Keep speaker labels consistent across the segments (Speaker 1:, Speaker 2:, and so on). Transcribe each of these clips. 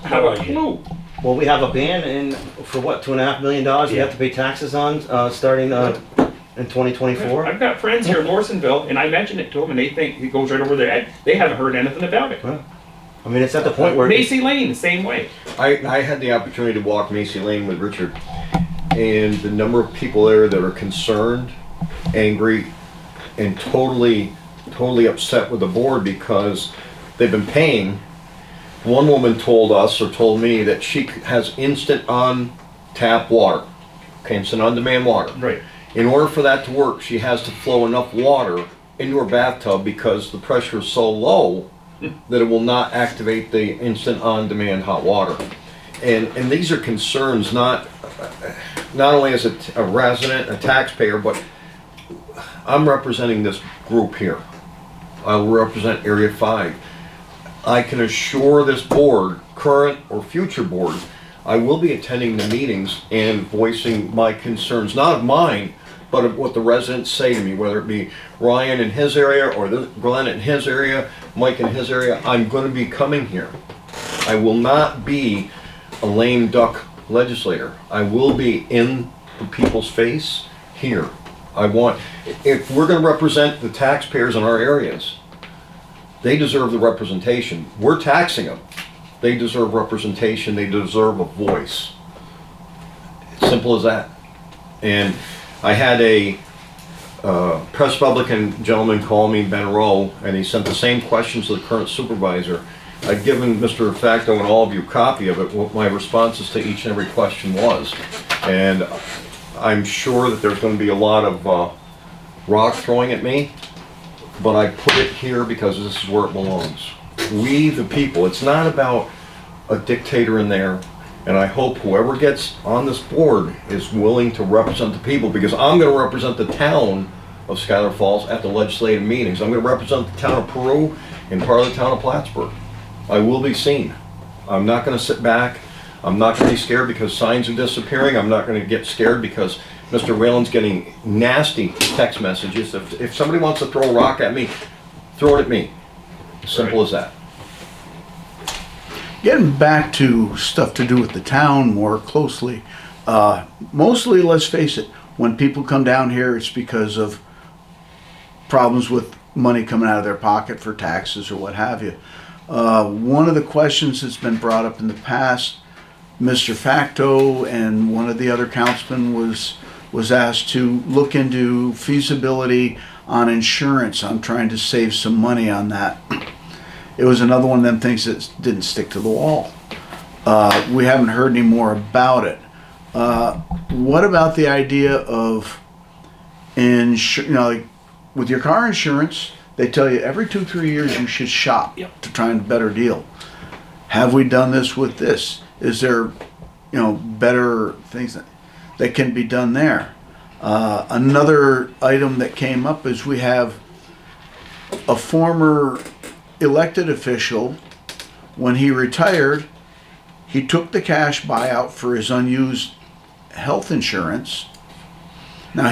Speaker 1: have a clue.
Speaker 2: Well, we have a ban for what, $2.5 million we have to pay taxes on, starting in 2024?
Speaker 1: I've got friends here in Morrisonville, and I mentioned it to them, and they think it goes right over their head. They haven't heard anything about it.
Speaker 2: Well, I mean, it's at the point where...
Speaker 1: Macy Lane, the same way.
Speaker 3: I had the opportunity to walk Macy Lane with Richard, and the number of people there that are concerned, angry, and totally upset with the board because they've been paying. One woman told us, or told me, that she has instant on tap water, instant on demand water.
Speaker 1: Right.
Speaker 3: In order for that to work, she has to flow enough water into her bathtub because the pressure is so low that it will not activate the instant on demand hot water. And these are concerns not only as a resident, a taxpayer, but I'm representing this group here. I will represent Area 5. I can assure this board, current or future board, I will be attending the meetings and voicing my concerns, not of mine, but of what the residents say to me, whether it be Ryan in his area or Glenn in his area, Mike in his area. I'm going to be coming here. I will not be a lame duck legislator. I will be in the people's face here. If we're going to represent the taxpayers in our areas, they deserve the representation. We're taxing them. They deserve representation. They deserve a voice. Simple as that. And I had a press Republican gentleman call me, Ben Rowe, and he sent the same questions to the current supervisor. I've given Mr. Facto and all of you a copy of it, what my responses to each and every question was. And I'm sure that there's going to be a lot of rock throwing at me, but I put it here because this is where it belongs. We, the people, it's not about a dictator in there, and I hope whoever gets on this board is willing to represent the people, because I'm going to represent the town of Schuyler Falls at the legislative meetings. I'm going to represent the town of Peru and part of the town of Plattsburgh. I will be seen. I'm not going to sit back. I'm not going to be scared because signs are disappearing. I'm not going to get scared because Mr. Whalen's getting nasty text messages. If somebody wants to throw a rock at me, throw it at me. Simple as that.
Speaker 4: Getting back to stuff to do with the town more closely, mostly, let's face it, when people come down here, it's because of problems with money coming out of their pocket for taxes or what have you. One of the questions that's been brought up in the past, Mr. Facto and one of the other councilmen was asked to look into feasibility on insurance. I'm trying to save some money on that. It was another one of them things that didn't stick to the wall. We haven't heard any more about it. What about the idea of like with your car insurance, they tell you every 2-3 years you should shop to try and better deal. Have we done this with this? Is there, better things that can be done there? Another item that came up is we have a former elected official. When he retired, he took the cash buyout for his unused health insurance. Now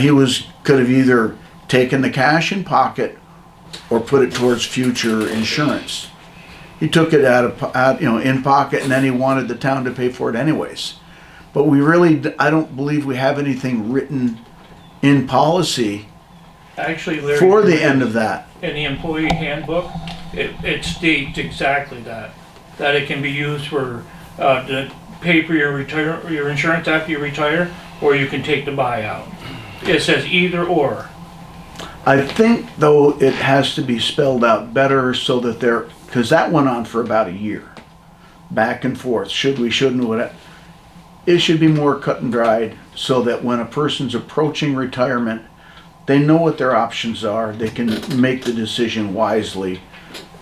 Speaker 4: could have either taken the cash in pocket or put it towards future insurance. He took it in pocket, and then he wanted the town to pay for it anyways. But I don't believe we have anything written in policy
Speaker 5: Actually, Larry,
Speaker 4: for the end of that.
Speaker 5: in the employee handbook, it states exactly that it can be used for, to pay for your insurance after you retire, or you can take the buyout. It says either or.
Speaker 4: I think, though, it has to be spelled out better so that because that went on for about a year, back and forth. Should we, shouldn't, whatever. It should be more cut and dried so that when a person's approaching retirement, they know what their options are. They can make the decision wisely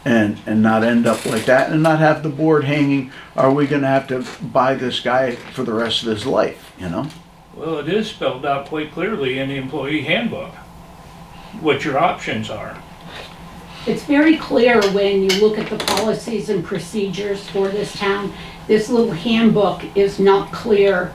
Speaker 4: and not end up like that and not have the board hanging, are we going to have to buy this guy for the rest of his life,
Speaker 5: Well, it is spelled out quite clearly in the employee handbook, what your options are.
Speaker 6: It's very clear when you look at the policies and procedures for this town. This little handbook is not clear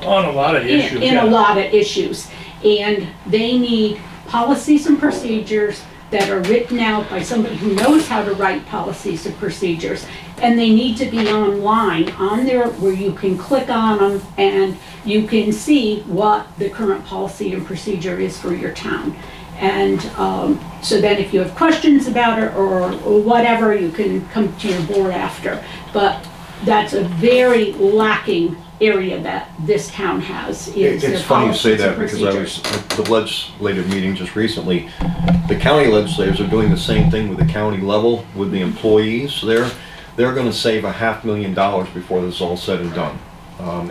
Speaker 5: On a lot of issues.
Speaker 6: in a lot of issues. And they need policies and procedures that are written out by somebody who knows how to write policies and procedures. And they need to be online, on there where you can click on them and you can see what the current policy and procedure is for your town. And so then if you have questions about it or whatever, you can come to your board after. But that's a very lacking area that this town has. Is their
Speaker 3: It's funny you say
Speaker 6: policies and
Speaker 3: that because I was
Speaker 6: procedures.
Speaker 3: at the legislative meeting just recently. The county legislators are doing the same thing with the county level, with the employees there. They're gonna save $500,000 before this is all said and done.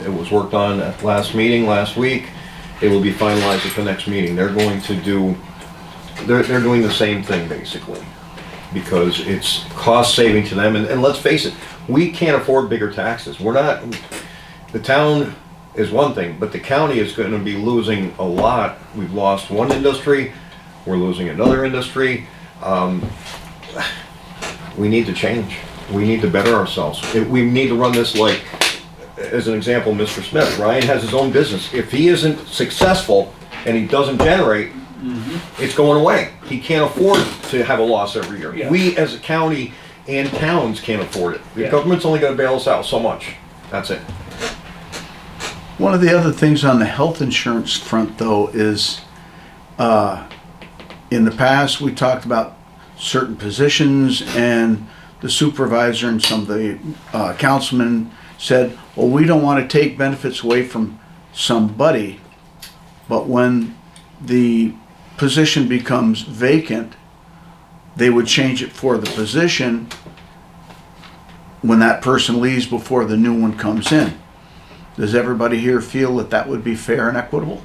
Speaker 3: It was worked on at last meeting, last week. It will be finalized at the next meeting. They're going to do, they're doing the same thing basically. Because it's cost saving to them, and let's face it, we can't afford bigger taxes. We're not, the town is one thing, but the county is gonna be losing a lot. We've lost one industry, we're losing another industry. We need to change. We need to better ourselves. We need to run this like, as an example, Mr. Smith, Ryan has his own business. If he isn't successful and he doesn't generate, it's going away. He can't afford to have a loss every year.
Speaker 5: Yeah.
Speaker 3: We as a county and towns can't afford it. The
Speaker 5: Yeah.
Speaker 3: government's only gonna bail us out so much. That's it.
Speaker 4: One of the other things on the health insurance front, though, is in the past, we talked about certain positions, and the supervisor and some of the councilmen said, well, we don't want to take benefits away from somebody, but when the position becomes vacant, they would change it for the position when that person leaves before the new one comes in. Does everybody here feel that that would be fair and equitable?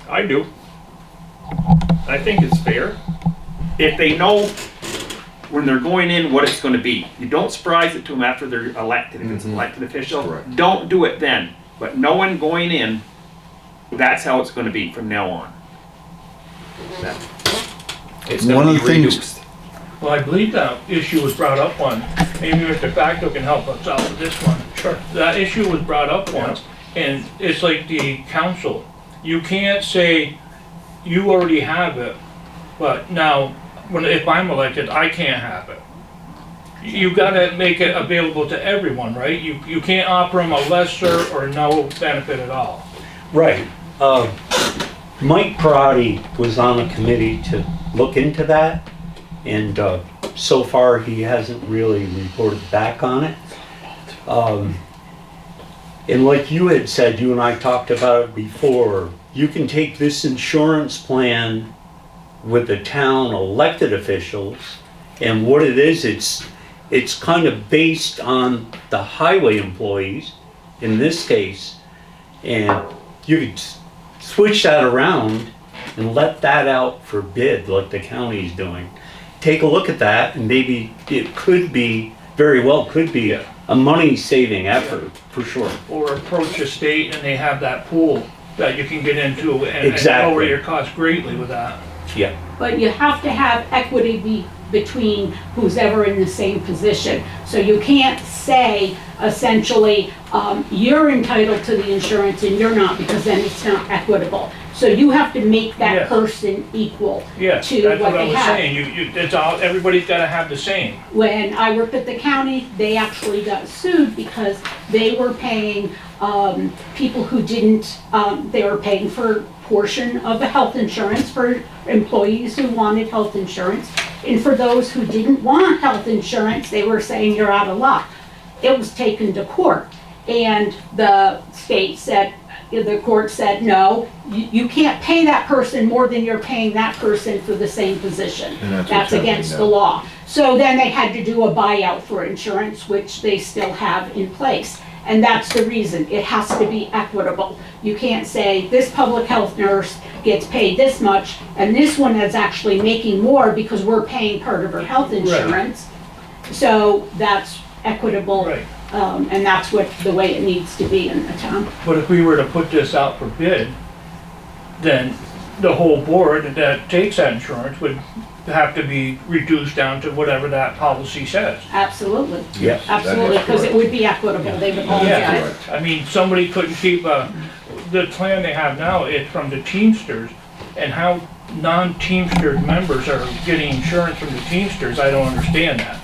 Speaker 1: I do. I think it's fair. If they know when they're going in what it's gonna be. You don't surprise it to them after they're elected. If it's an elected official,
Speaker 3: Correct.
Speaker 1: don't do it then. But knowing going in, that's how it's gonna be from now on. It's
Speaker 4: One
Speaker 1: gonna
Speaker 4: of
Speaker 1: be
Speaker 4: the things-
Speaker 1: reduced.
Speaker 5: Well, I believe that issue was brought up once. Maybe Mr. Facto can help us out with this one. Sure. That issue was brought up once, and it's like the council. You can't say, you already have it, but now, if I'm elected, I can't have it. You gotta make it available to everyone, right? You can't offer them a lesser or no benefit at all.
Speaker 7: Right. Mike Parati was on a committee to look into that, and so far he hasn't really reported back on it. And like you had said, you and I talked about it before, you can take this insurance plan with the town elected officials, and what it is, it's kind of based on the highway employees, in this case, and you could switch that around and let that out for bid like the county's doing. Take a look at that, and maybe it could be, very well could be,
Speaker 5: Yeah.
Speaker 7: a money-saving effort, for sure.
Speaker 5: Or approach a state and they have that pool that you can get into and
Speaker 7: Exactly.
Speaker 5: lower your cost greatly with that.
Speaker 7: Yeah.
Speaker 6: But you have to have equity between who's ever in the same position. So you can't say essentially, you're entitled to the insurance and you're not, because then it's not equitable. So you have to make that
Speaker 5: Yes.
Speaker 6: person equal
Speaker 5: Yeah,
Speaker 6: to
Speaker 5: that's
Speaker 6: what
Speaker 5: what I
Speaker 6: they
Speaker 5: was
Speaker 6: have.
Speaker 5: saying. It's all, everybody's gotta have the same.
Speaker 6: When I worked at the county, they actually got sued because they were paying people who didn't, they were paying for a portion of the health insurance for employees who wanted health insurance. And for those who didn't want health insurance, they were saying you're out of luck. It was taken to court. And the state said, the court said, no, you can't pay that person more than you're paying that person for the same position.
Speaker 3: And that's what's
Speaker 6: That's
Speaker 3: happening
Speaker 6: against
Speaker 3: now.
Speaker 6: the law. So then they had to do a buyout for insurance, which they still have in place. And that's the reason, it has to be equitable. You can't say, this public health nurse gets paid this much, and this one is actually making more because we're paying part of her health insurance. So that's equitable,
Speaker 5: Right.
Speaker 6: and that's what, the way it needs to be in the town.
Speaker 5: But if we were to put this out for bid, then the whole board that takes that insurance would have to be reduced down to whatever that policy says.
Speaker 6: Absolutely.
Speaker 7: Yes.
Speaker 6: Absolutely, because it would be equitable, they would all get it.
Speaker 5: I mean, somebody couldn't keep, the plan they have now is from the Teamsters, And how non-Teamster members are getting insurance from the Teamsters, I don't understand that.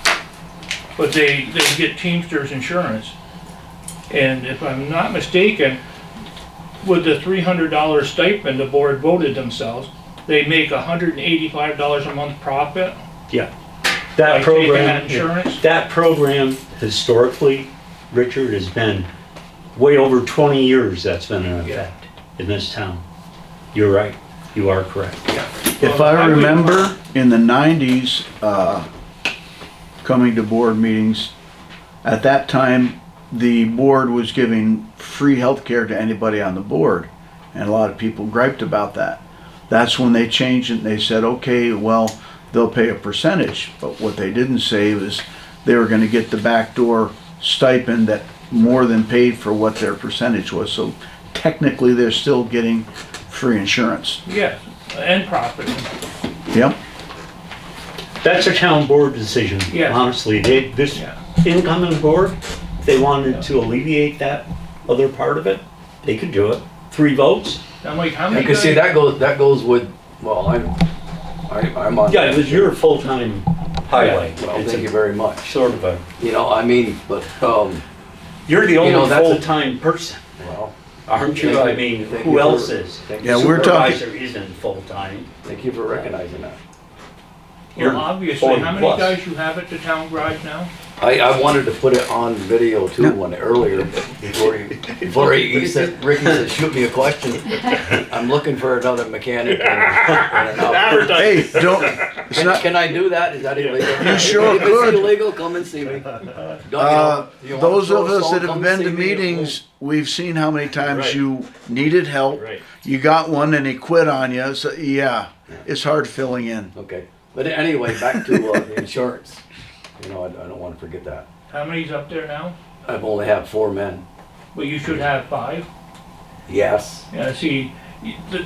Speaker 5: But they get Teamsters insurance. And if I'm not mistaken, with the $300 stipend the board voted themselves, they make $185 a month profit.
Speaker 7: Yeah.
Speaker 5: By
Speaker 7: That
Speaker 5: taking
Speaker 7: program,
Speaker 5: that insurance?
Speaker 7: that program historically, Richard, has been way over 20 years that's been in effect in this town. You're right. You are correct.
Speaker 4: If I remember in the 90s, coming to board meetings, at that time, the board was giving free health care to anybody on the board. And a lot of people griped about that. That's when they changed it and they said, okay, well, they'll pay a percentage. But what they didn't say was they were gonna get the backdoor stipend that more than paid for what their percentage was. So technically, they're still getting free insurance.
Speaker 5: Yes, and profit.
Speaker 4: Yep.
Speaker 7: That's a town board decision,
Speaker 5: Yeah.
Speaker 7: honestly. This
Speaker 5: Yeah.
Speaker 7: incoming board, if they wanted to alleviate that other part of it, they could do it. 3 votes?
Speaker 5: I'm like, how
Speaker 8: I
Speaker 5: many
Speaker 8: can see
Speaker 5: guys?
Speaker 8: that goes with, well, I'm on.
Speaker 7: Yeah, because you're a full-time highway.
Speaker 8: Well,
Speaker 7: It's
Speaker 8: thank
Speaker 7: a
Speaker 8: you very much.
Speaker 7: sort of a,
Speaker 8: You know, I mean, but,
Speaker 7: you're the
Speaker 8: You know,
Speaker 7: only
Speaker 8: that's a-
Speaker 7: full-time person,
Speaker 8: well,
Speaker 7: aren't you? I mean,
Speaker 8: Thank
Speaker 7: who
Speaker 8: you
Speaker 7: else
Speaker 8: for-
Speaker 7: is?
Speaker 8: thank
Speaker 4: Yeah,
Speaker 8: you.
Speaker 4: we're talking-
Speaker 7: Supervisor isn't full-time.
Speaker 8: Thank you for recognizing that.
Speaker 5: Well, obviously,
Speaker 7: 40
Speaker 5: how many
Speaker 7: plus.
Speaker 5: guys you have at the town garage now?
Speaker 8: I wanted to put it on video too, when earlier, before he said, Ricky said, shoot me a question. I'm looking for another mechanic. and an outfit.
Speaker 4: Hey, don't, it's not,
Speaker 8: Can I do that? Is that illegal?
Speaker 4: You sure
Speaker 8: If
Speaker 4: could.
Speaker 8: it's illegal, come and see me. Don't, you know, you wanna
Speaker 4: those
Speaker 8: throw
Speaker 4: of
Speaker 8: a
Speaker 4: us
Speaker 8: stone,
Speaker 4: that have
Speaker 8: come
Speaker 4: been
Speaker 8: see
Speaker 4: to
Speaker 8: me.
Speaker 4: meetings, we've seen how many times
Speaker 1: Right.
Speaker 4: you needed help.
Speaker 1: Right.
Speaker 4: You got one and he quit on you, so yeah, it's hard filling in.
Speaker 8: Okay, but anyway, back to the insurance. You know, I don't want to forget that.
Speaker 5: How many's up there now?
Speaker 8: I've only had 4 men.
Speaker 5: Well, you should have 5.
Speaker 8: Yes.
Speaker 5: Yeah, see,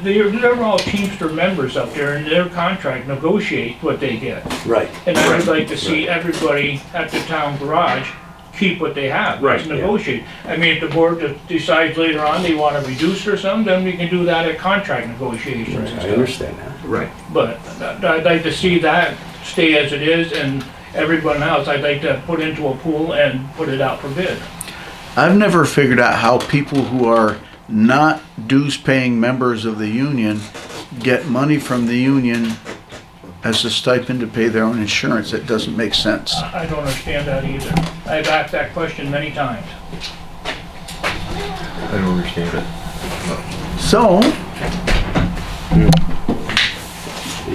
Speaker 5: they're all Teamster members up there, and their contract negotiates what they get.
Speaker 8: Right.
Speaker 5: And I would like to see everybody at the town garage keep what they have.
Speaker 1: Right,
Speaker 5: It's
Speaker 1: yeah.
Speaker 5: negotiate. I mean, if the board decides later on they want to reduce or something, then we can do that at contract negotiations and
Speaker 8: I
Speaker 5: stuff.
Speaker 8: understand that.
Speaker 1: Right.
Speaker 5: But I'd like to see that stay as it is, and everyone else, I'd like to put into a pool and put it out for bid.
Speaker 4: I've never figured out how people who are not dues-paying members of the union get money from the union as a stipend to pay their own insurance. It doesn't make sense.
Speaker 5: I don't understand that either. I've asked that question many times.
Speaker 3: I don't understand it.
Speaker 4: So,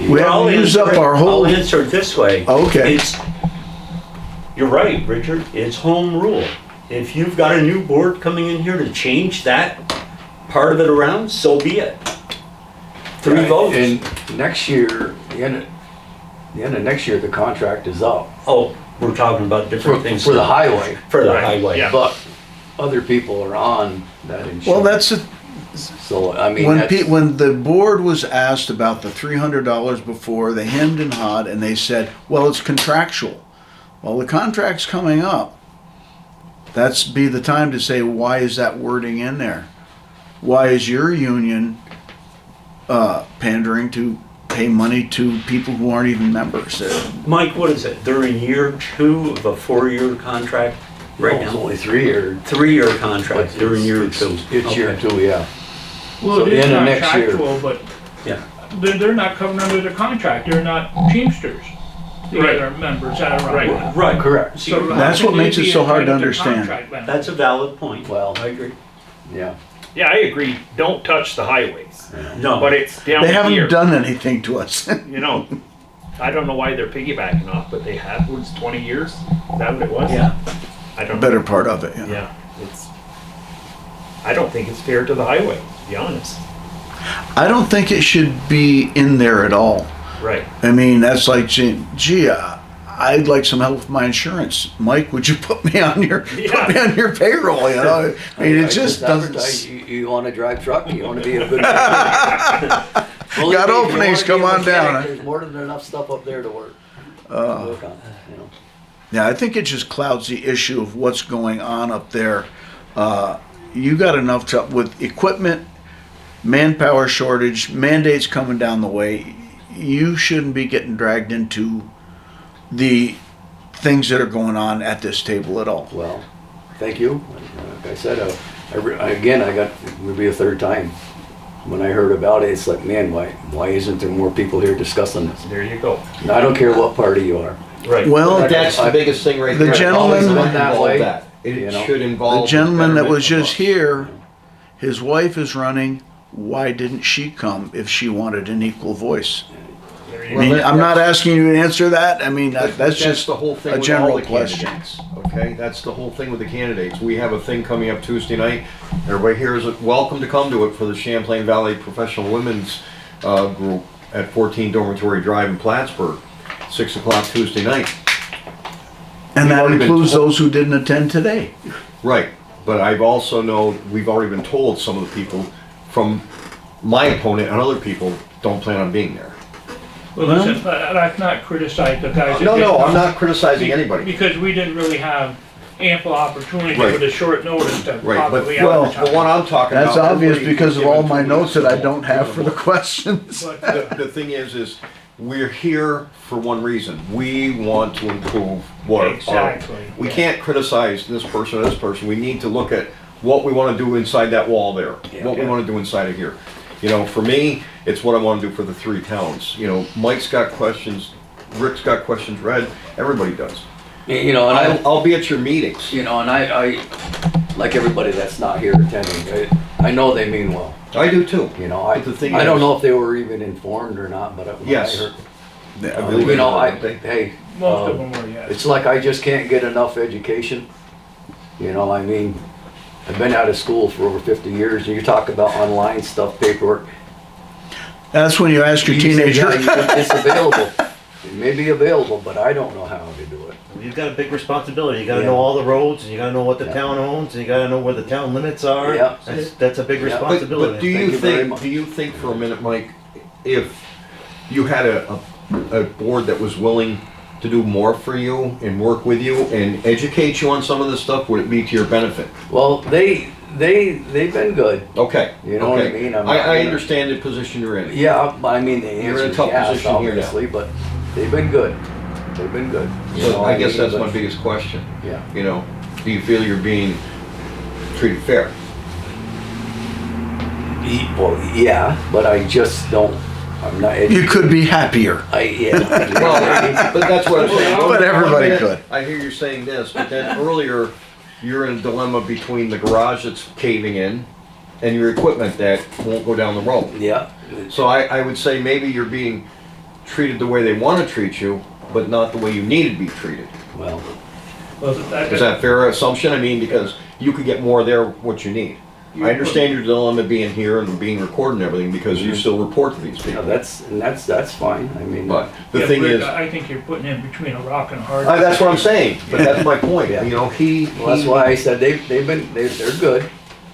Speaker 4: we
Speaker 7: I'll
Speaker 4: haven't used up
Speaker 7: answer it-
Speaker 4: our whole,
Speaker 7: I'll answer it this way.
Speaker 4: okay.
Speaker 7: You're right, Richard. It's home rule. If you've got a new board coming in here to change that part of it around, so be it. 3
Speaker 8: Right,
Speaker 7: votes.
Speaker 8: And next year, the end of next year, the contract is up.
Speaker 7: Oh, we're talking about different things.
Speaker 8: For the highway,
Speaker 7: For the
Speaker 1: Right,
Speaker 7: highway.
Speaker 1: yeah.
Speaker 8: but other people are on that insurance.
Speaker 4: Well, that's,
Speaker 8: So, I mean,
Speaker 4: when
Speaker 8: that's,
Speaker 4: when the board was asked about the $300 before, they hemmed and hawed and they said, well, it's contractual. Well, the contract's coming up. That's be the time to say, why is that wording in there? Why is your union pandering to pay money to people who aren't even members?
Speaker 7: Mike, what is it? They're in year 2 of a 4-year contract right
Speaker 8: it's
Speaker 7: now?
Speaker 8: only 3 years.
Speaker 7: 3-year contract. They're in year 2.
Speaker 8: It's year
Speaker 7: Okay.
Speaker 8: 2, yeah.
Speaker 5: Well,
Speaker 8: So
Speaker 5: it
Speaker 8: the
Speaker 5: is
Speaker 8: end of next year.
Speaker 5: contractual, but
Speaker 7: Yeah.
Speaker 5: they're not covered under the contract. They're not Teamsters. The
Speaker 1: Right.
Speaker 5: other members that are on
Speaker 1: Right.
Speaker 5: it.
Speaker 7: Right.
Speaker 8: Correct.
Speaker 5: So how
Speaker 4: That's
Speaker 5: can
Speaker 4: what
Speaker 5: they
Speaker 4: makes it
Speaker 5: be
Speaker 4: so hard to
Speaker 5: entitled
Speaker 4: understand.
Speaker 5: contract benefits?
Speaker 7: That's a valid point.
Speaker 8: Well,
Speaker 7: I agree.
Speaker 8: yeah.
Speaker 1: Yeah, I agree. Don't touch the highways.
Speaker 7: No.
Speaker 1: But it's down
Speaker 4: They
Speaker 1: here.
Speaker 4: haven't done anything to us.
Speaker 1: You know, I don't know why they're piggybacking off, but they have. Was 20 years? Is that what it was?
Speaker 7: Yeah.
Speaker 1: I don't know.
Speaker 4: Better part of it, yeah.
Speaker 1: Yeah, it's. I don't think it's fair to the highway, to be honest.
Speaker 4: I don't think it should be in there at all.
Speaker 1: Right.
Speaker 4: I mean, that's like, gee, I'd like some help with my insurance. Mike, would you put me on your payroll? You know, I mean, it just
Speaker 8: advertise,
Speaker 4: doesn't.
Speaker 8: You want to drive truck, you want to be a good.
Speaker 4: Got
Speaker 8: Believe me, if you
Speaker 4: openings,
Speaker 8: wanna be
Speaker 4: come
Speaker 8: a
Speaker 4: on
Speaker 8: mechanic,
Speaker 4: down, huh?
Speaker 8: There's more than enough stuff up there to work on, you know.
Speaker 4: Yeah, I think it just clouds the issue of what's going on up there. You got enough trouble with equipment. manpower shortage, mandates coming down the way. You shouldn't be getting dragged into the things that are going on at this table at all.
Speaker 8: Well, thank you. Like I said, again, I got, it would be a third time. When I heard about it, it's like, man, why isn't there more people here discussing this?
Speaker 1: There you go.
Speaker 8: And I don't care what party you are.
Speaker 1: Right.
Speaker 4: Well,
Speaker 3: That's the biggest thing right
Speaker 4: The
Speaker 3: there. It
Speaker 4: gentleman-
Speaker 3: always
Speaker 8: Went that
Speaker 3: involve
Speaker 8: way,
Speaker 3: that. It
Speaker 8: you know.
Speaker 3: should involve.
Speaker 4: the gentleman that was
Speaker 3: betterment
Speaker 4: just
Speaker 3: of us.
Speaker 4: here, his wife is running. Why didn't she come if she wanted an equal voice?
Speaker 1: There
Speaker 4: I
Speaker 1: you
Speaker 3: Well,
Speaker 4: mean,
Speaker 3: that-
Speaker 4: I'm not asking you to answer that. I mean, that's just
Speaker 3: the whole thing
Speaker 4: a
Speaker 3: with
Speaker 4: general
Speaker 3: all the
Speaker 4: question.
Speaker 3: candidates, okay? That's the whole thing with the candidates. We have a thing coming up Tuesday night. Everybody here is welcome to come to it for the Champlain Valley Professional Women's Group at 14 Dormitory Drive in Plattsburgh, 6 o'clock Tuesday night.
Speaker 4: And
Speaker 3: We've
Speaker 4: that
Speaker 3: already been
Speaker 4: includes
Speaker 3: told-
Speaker 4: those who didn't attend today.
Speaker 3: Right, but I've also know, we've already been told some of the people from my opponent and other people don't plan on being there.
Speaker 5: Well, listen, I've not criticized the guys. that
Speaker 3: No,
Speaker 5: did
Speaker 3: no, I'm
Speaker 5: come.
Speaker 3: not criticizing anybody.
Speaker 5: Because we didn't really have ample opportunity
Speaker 3: Right.
Speaker 5: with a short notice to
Speaker 3: Right, but
Speaker 5: properly
Speaker 4: well,
Speaker 5: advertise.
Speaker 3: the one I'm talking about.
Speaker 4: That's obvious
Speaker 3: everybody
Speaker 4: because of
Speaker 3: given
Speaker 4: all my
Speaker 3: 2
Speaker 4: notes
Speaker 3: weeks
Speaker 4: that I
Speaker 3: to
Speaker 4: don't have for the
Speaker 3: vote.
Speaker 4: questions.
Speaker 5: But,
Speaker 3: The thing is we're here for one reason. We want to improve what our,
Speaker 5: Exactly,
Speaker 3: we
Speaker 5: yeah.
Speaker 3: can't criticize this person or this person. We need to look at what we want to do inside that wall there, what we
Speaker 8: Yeah.
Speaker 3: want to do inside of here. You know, for me, it's what I want to do for the 3 towns. You know, Mike's got questions, Rick's got questions, Red, everybody does.
Speaker 8: You know, and
Speaker 3: I'll be at your meetings.
Speaker 8: you know, and I, like everybody that's not here attending, I know they mean well.
Speaker 3: I do too.
Speaker 8: You know,
Speaker 3: But the thing
Speaker 8: I don't
Speaker 3: is-
Speaker 8: know if they were even informed or not, but when
Speaker 3: Yes.
Speaker 8: I heard,
Speaker 3: I believe
Speaker 8: you know,
Speaker 3: it, they-
Speaker 8: hey,
Speaker 5: most of them were, yes.
Speaker 8: it's like I just can't get enough education. You know, I mean, I've been out of school for over 50 years, and you talk about online stuff, paperwork.
Speaker 4: That's when you ask your
Speaker 8: You say,
Speaker 4: teenager.
Speaker 8: yeah, it's available. It may be available, but I don't know how to do it.
Speaker 2: You've got a big responsibility. You gotta
Speaker 8: Yeah.
Speaker 2: know all the roads, and you gotta know what the
Speaker 8: Yeah.
Speaker 2: town owns, and you gotta know where the town limits are.
Speaker 8: Yeah.
Speaker 2: That's a big
Speaker 8: Yeah.
Speaker 3: But
Speaker 2: responsibility.
Speaker 3: do
Speaker 8: Thank
Speaker 3: you
Speaker 8: you very
Speaker 3: think,
Speaker 8: much.
Speaker 3: do you think for a minute, Mike, if you had a board that was willing to do more for you and work with you and educate you on some of this stuff, would it be to your benefit?
Speaker 8: Well, they've been good.
Speaker 3: Okay.
Speaker 8: You know what I
Speaker 3: okay.
Speaker 8: mean?
Speaker 3: I understand the position you're in.
Speaker 8: Yeah, I mean, the
Speaker 3: You're in a
Speaker 8: answer is
Speaker 3: tough
Speaker 8: yes,
Speaker 3: position here now.
Speaker 8: obviously, but they've been good. They've been good. You
Speaker 3: So
Speaker 8: know
Speaker 3: I
Speaker 8: what
Speaker 3: guess
Speaker 8: mean?
Speaker 3: that's
Speaker 8: But-
Speaker 3: my biggest question.
Speaker 8: Yeah.
Speaker 3: You know, do you feel you're being treated fair?
Speaker 8: Well, yeah, but I just don't, I'm not.
Speaker 4: You could be happier.
Speaker 8: Yeah.
Speaker 3: Well, but that's what I'm saying.
Speaker 4: But everybody
Speaker 3: One minute,
Speaker 4: could.
Speaker 3: I hear you saying this, but then earlier, you're in a dilemma between the garage that's caving in and your equipment that won't go down the road.
Speaker 8: Yeah.
Speaker 3: So I would say maybe you're being treated the way they want to treat you, but not the way you need to be treated.
Speaker 8: Well,
Speaker 1: Well,
Speaker 3: Is that a fair assumption? I mean, because you could get more there, what you need. I understand your dilemma being here and being recorded and everything, because you still report to these
Speaker 8: yeah,
Speaker 3: people.
Speaker 8: that's fine. I mean,
Speaker 3: But the
Speaker 5: Yeah,
Speaker 3: thing
Speaker 5: Rick,
Speaker 3: is,
Speaker 5: I think you're putting in between a rock and a hard.
Speaker 3: that's what I'm saying, but that's my point.
Speaker 8: Yeah.
Speaker 3: You know,
Speaker 8: well, that's why I said they're good.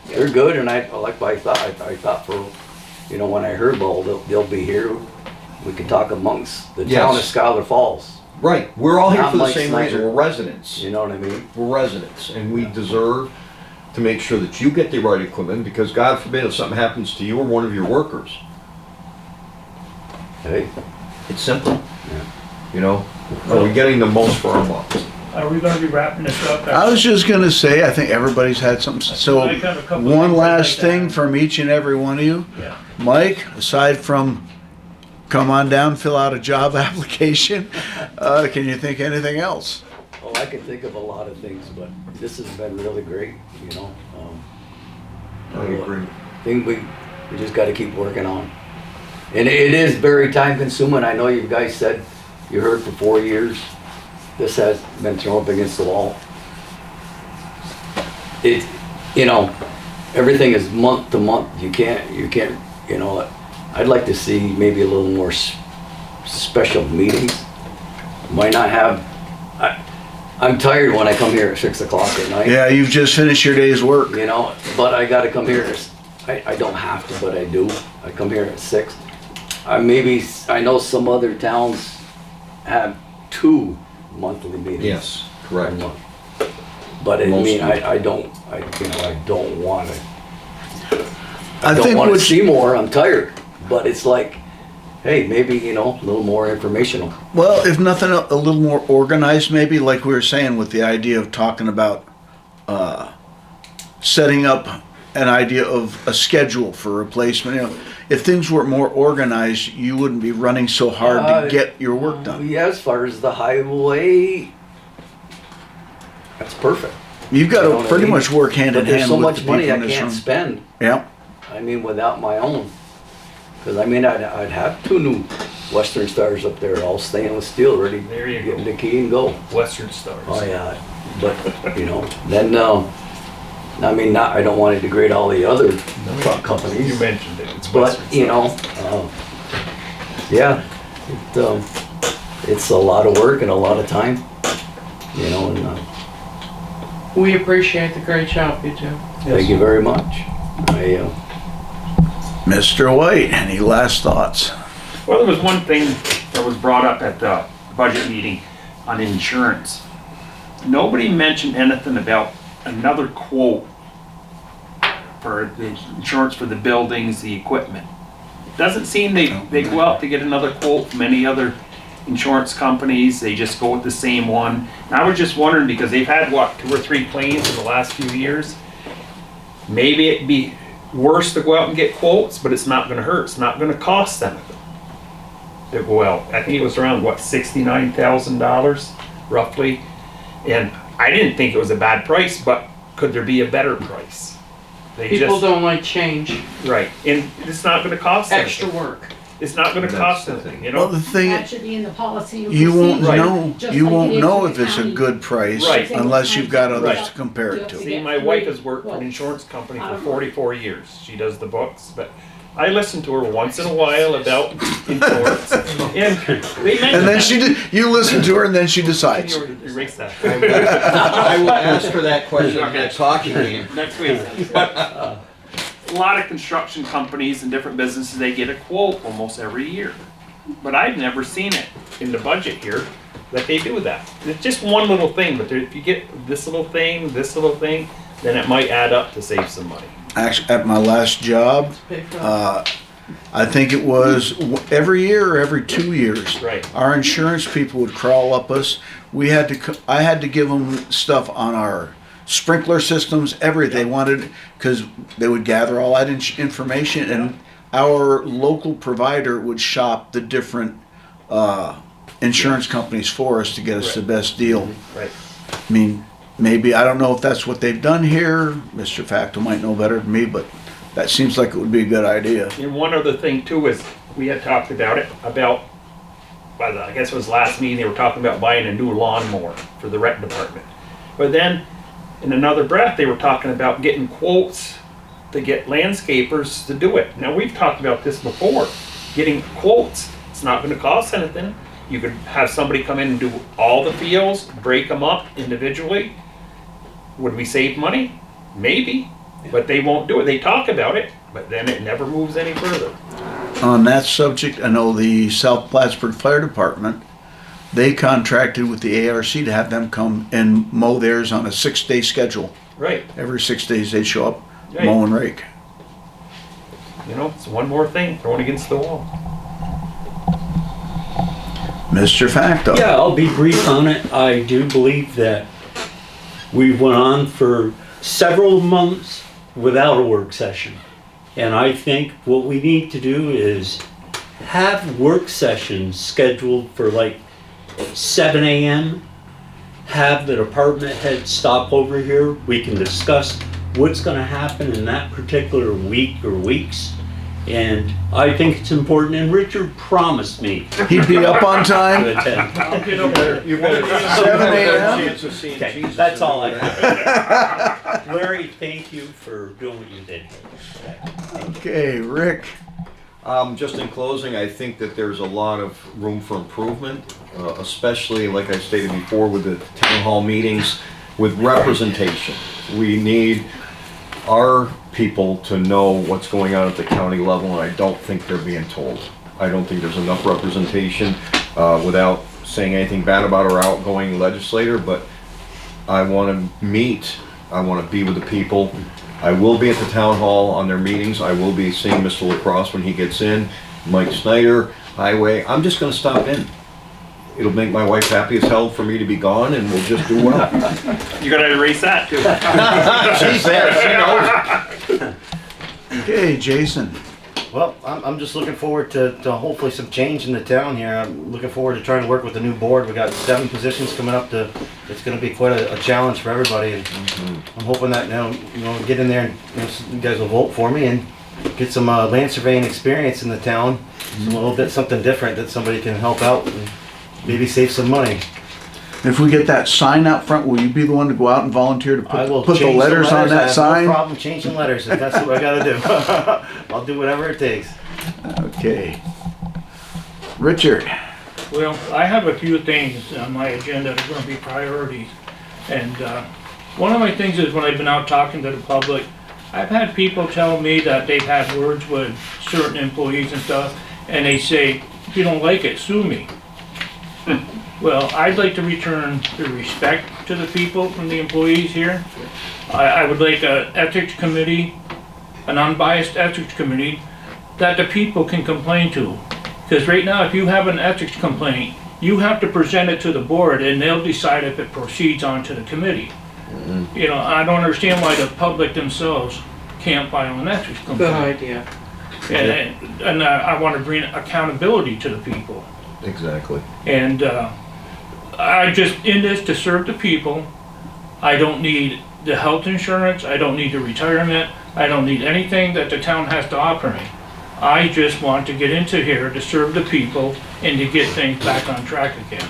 Speaker 8: They're good, and I thought for, you know, when I heard, well, they'll be here, we can talk amongst the town of
Speaker 3: Yes.
Speaker 8: Schuyler Falls.
Speaker 3: Right, we're all here
Speaker 8: Not
Speaker 3: for the
Speaker 8: Mike
Speaker 3: same
Speaker 8: Snyder.
Speaker 3: reason, we're residents.
Speaker 8: You know what I mean?
Speaker 3: We're residents, and we deserve to make sure that you get the right equipment, because God forbid if something happens to you or one of your workers,
Speaker 8: Hey,
Speaker 3: it's simple.
Speaker 8: Yeah.
Speaker 3: You know, are we getting the most for our bucks?
Speaker 5: Are we gonna be wrapping this up?
Speaker 4: I was just gonna say, I think everybody's had something, so
Speaker 5: I got a couple
Speaker 4: one
Speaker 5: things I'd
Speaker 4: last
Speaker 5: like to
Speaker 4: thing
Speaker 5: add.
Speaker 4: from each and every one of you.
Speaker 5: Yeah.
Speaker 4: Mike, aside from come on down, fill out a job application, can you think anything else?
Speaker 8: oh, I can think of a lot of things, but this has been really great, you know?
Speaker 3: I agree.
Speaker 8: Thing we just gotta keep working on. And it is very time consuming. I know you guys said, you heard for 4 years, this has been thrown up against the wall. It, you know, everything is month to month. You can't, you know, I'd like to see maybe a little more special meetings. Might not have, I'm tired when I come here at 6 o'clock at night.
Speaker 4: Yeah, you've just finished your day's work.
Speaker 8: You know, but I gotta come here, I don't have to, but I do. I come here at 6. I know some other towns have 2 monthly meetings.
Speaker 3: Yes,
Speaker 8: a
Speaker 3: correct.
Speaker 8: month. But I
Speaker 3: Most
Speaker 8: mean,
Speaker 3: do.
Speaker 8: I don't wanna.
Speaker 4: I
Speaker 8: don't
Speaker 4: think
Speaker 8: wanna
Speaker 4: what
Speaker 8: see more, I'm tired, but it's like, hey, maybe, a little more informational.
Speaker 4: well, if nothing, a little more organized, maybe, like we were saying with the idea of talking about setting up an idea of a schedule for replacement. If things were more organized, you wouldn't be running so hard to get your work done.
Speaker 8: Yeah, as far as the highway, that's perfect.
Speaker 4: You've got
Speaker 8: You know
Speaker 4: to
Speaker 8: what I
Speaker 4: pretty
Speaker 8: mean?
Speaker 4: much work hand
Speaker 8: But
Speaker 4: in
Speaker 8: there's
Speaker 4: hand
Speaker 8: so
Speaker 4: with
Speaker 8: much
Speaker 4: the
Speaker 8: money
Speaker 4: people
Speaker 8: I
Speaker 4: in this
Speaker 8: can't
Speaker 4: room.
Speaker 8: spend,
Speaker 4: Yeah.
Speaker 8: without my own. Cause I'd have 2 new Western Stars up there, all stainless steel, ready
Speaker 1: There you
Speaker 8: to get
Speaker 1: go.
Speaker 8: in the key and go.
Speaker 1: Western Stars.
Speaker 8: Oh, yeah, but, then, I don't wanna degrade all the other truck
Speaker 1: You
Speaker 8: companies,
Speaker 1: mentioned it. It's
Speaker 8: but,
Speaker 1: Western Stars.
Speaker 8: yeah, it's a lot of work and a lot of time, and,
Speaker 9: We appreciate the great job you do.
Speaker 8: thank you very much.
Speaker 4: Mr. White, any last thoughts?
Speaker 1: Well, there was one thing that was brought up at the budget meeting on insurance. Nobody mentioned anything about another quote for the insurance for the buildings, the equipment. Doesn't seem they go out to get another quote from any other insurance companies. They just go with the same one. And I was just wondering, because they've had, 2 or 3 claims in the last few years. Maybe it'd be worse to go out and get quotes, but it's not gonna hurt. It's not gonna cost them to go out. I think it was around, $69,000 roughly. And I didn't think it was a bad price, but could there be a better price? They
Speaker 9: People don't like change,
Speaker 1: Right, and it's not gonna cost
Speaker 9: extra
Speaker 1: anything.
Speaker 9: work.
Speaker 1: It's not gonna cost anything,
Speaker 4: Well, the thing,
Speaker 6: That should be in the policy. and
Speaker 4: you won't
Speaker 6: procedure,
Speaker 4: know,
Speaker 6: just
Speaker 4: you
Speaker 6: like
Speaker 4: won't
Speaker 6: it is
Speaker 4: know
Speaker 6: with
Speaker 4: if
Speaker 6: the
Speaker 4: it's a
Speaker 6: county.
Speaker 4: good price
Speaker 1: Right.
Speaker 4: unless you've got others
Speaker 1: Right.
Speaker 4: to compare it to.
Speaker 1: See, my wife has worked for an insurance company for 44 years. She does the books, but I listen to her once in a while about insurance. And they mentioned
Speaker 4: And then
Speaker 1: that.
Speaker 4: she did, you listen to her and then she
Speaker 1: Can
Speaker 4: decides.
Speaker 1: you erase that?
Speaker 3: I will ask her that question in that talking game.
Speaker 1: Next week. But a lot of construction companies and different businesses, they get a quote almost every year. But I've never seen it in the budget here that they do that. It's just one little thing, but if you get this little thing, then it might add up to save some money.
Speaker 4: Actually, at my last job,
Speaker 9: Pay for that.
Speaker 4: I think it was every year or every 2 years.
Speaker 1: Right.
Speaker 4: Our insurance people would crawl up us. I had to give them stuff on our sprinkler systems, everything they wanted, because they would gather all that information, and our local provider would shop the different insurance companies for us to get us the best deal.
Speaker 1: Right.
Speaker 4: I mean, maybe, I don't know if that's what they've done here. Mr. Facto might know better than me, but that seems like it would be a good idea.
Speaker 1: And one other thing too is, we had talked about I guess it was last meeting, they were talking about buying a new lawnmower for the rec department. But then, in another breath, they were talking about getting quotes to get landscapers to do it. Now, we've talked about this before, getting quotes. It's not gonna cost anything. You could have somebody come in and do all the fields, break them up individually. Would we save money? Maybe, but they won't do it. They talk about it, but then it never moves any further.
Speaker 4: On that subject, I know the South Plattsburgh Fire Department, they contracted with the ARC to have them come and mow theirs on a 6-day schedule.
Speaker 1: Right,
Speaker 4: Every 6 days they'd show up,
Speaker 1: Right.
Speaker 4: mow and rake.
Speaker 1: it's one more thing thrown against the wall.
Speaker 4: Mr. Facto.
Speaker 7: Yeah, I'll be brief on it. I do believe that we went on for several months without a work session. And I think what we need to do is have work sessions scheduled for like 7 a.m. Have the department head stop over here. We can discuss what's gonna happen in that particular week or weeks. And I think it's important, and Richard promised me
Speaker 4: He'd be up on
Speaker 7: to
Speaker 4: time.
Speaker 7: attend.
Speaker 3: You better
Speaker 4: 7 a.m.?
Speaker 3: chance of seeing
Speaker 7: Okay,
Speaker 3: Jesus
Speaker 7: that's
Speaker 3: in
Speaker 7: all I
Speaker 3: that.
Speaker 7: have. Larry, thank you for doing what you did.
Speaker 4: Okay, Rick.
Speaker 3: Just in closing, I think that there's a lot of room for improvement, especially, like I stated before, with the town hall meetings, with representation. We need our people to know what's going on at the county level, and I don't think they're being told. I don't think there's enough representation, without saying anything bad about our outgoing legislator, but I want to meet, I want to be with the people. I will be at the town hall on their meetings. I will be seeing Mr. Lacrosse when he gets in, Mike Snyder, Highway. I'm just gonna stop in. It'll make my wife happy as hell for me to be gone, and we'll just do well.
Speaker 1: You gotta erase that too.
Speaker 3: She's there, she knows.
Speaker 4: Okay, Jason.
Speaker 2: Well, I'm just looking forward to hopefully some change in the town here. I'm looking forward to trying to work with the new board. We got 7 positions coming up. It's going to be quite a challenge for everybody, and I'm hoping that get in there and you guys will vote for me and get some land surveying experience in the town. A little bit something different that somebody can help out and maybe save some money.
Speaker 4: If we get that sign out front, will you be the one to go out and volunteer to
Speaker 2: I will
Speaker 4: put the
Speaker 2: change
Speaker 4: letters on
Speaker 2: I
Speaker 4: that
Speaker 2: have
Speaker 4: sign?
Speaker 2: No problem changing letters if that's what I got to do. I'll do whatever it takes.
Speaker 4: Okay. Richard.
Speaker 5: Well, I have a few things on my agenda that are gonna be priorities. And, one of my things is when I've been out talking to the public, I've had people tell me that they've had words with certain employees and stuff, and they say, if you don't like it, sue me. Well, I'd like to return the respect to the people from the employees here. I would like an ethics committee, an unbiased ethics committee that the people can complain to. Because right now, if you have an ethics complaint, you have to present it to the board and they'll decide if it proceeds on to the committee. You know, I don't understand why the public themselves can't file an ethics
Speaker 9: Good
Speaker 5: complaint.
Speaker 9: idea.
Speaker 5: And I want to bring accountability to the people.
Speaker 3: Exactly.
Speaker 5: And I just in this to serve the people. I don't need the health insurance. I don't need the retirement. I don't need anything that the town has to offer me. I just want to get into here to serve the people and to get things back on track again.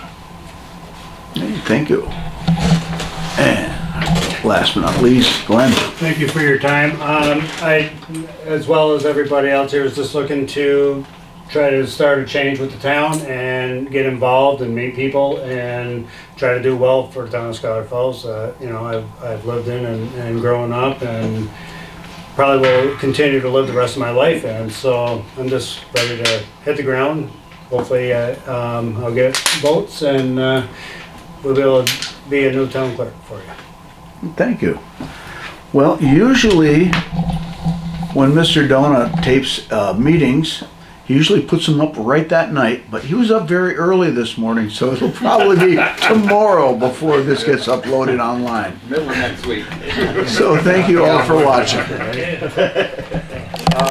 Speaker 4: Hey, thank you. And last but not least, Glenn.
Speaker 10: Thank you for your time. I, as well as everybody else here, is just looking to try to start a change with the town and get involved and meet people and try to do well for the town of Schuyler Falls. I've lived in and grown up and probably will continue to live the rest of my life, and so I'm just ready to hit the ground. Hopefully I'll get votes and we'll be able to be a new town clerk for you.
Speaker 4: Thank you. Well, usually when Mr. Dona tapes meetings, he usually puts them up right that night, but he was up very early this morning, so it'll probably be tomorrow before this gets uploaded online.
Speaker 1: Middle of next week.
Speaker 4: So thank you all for watching.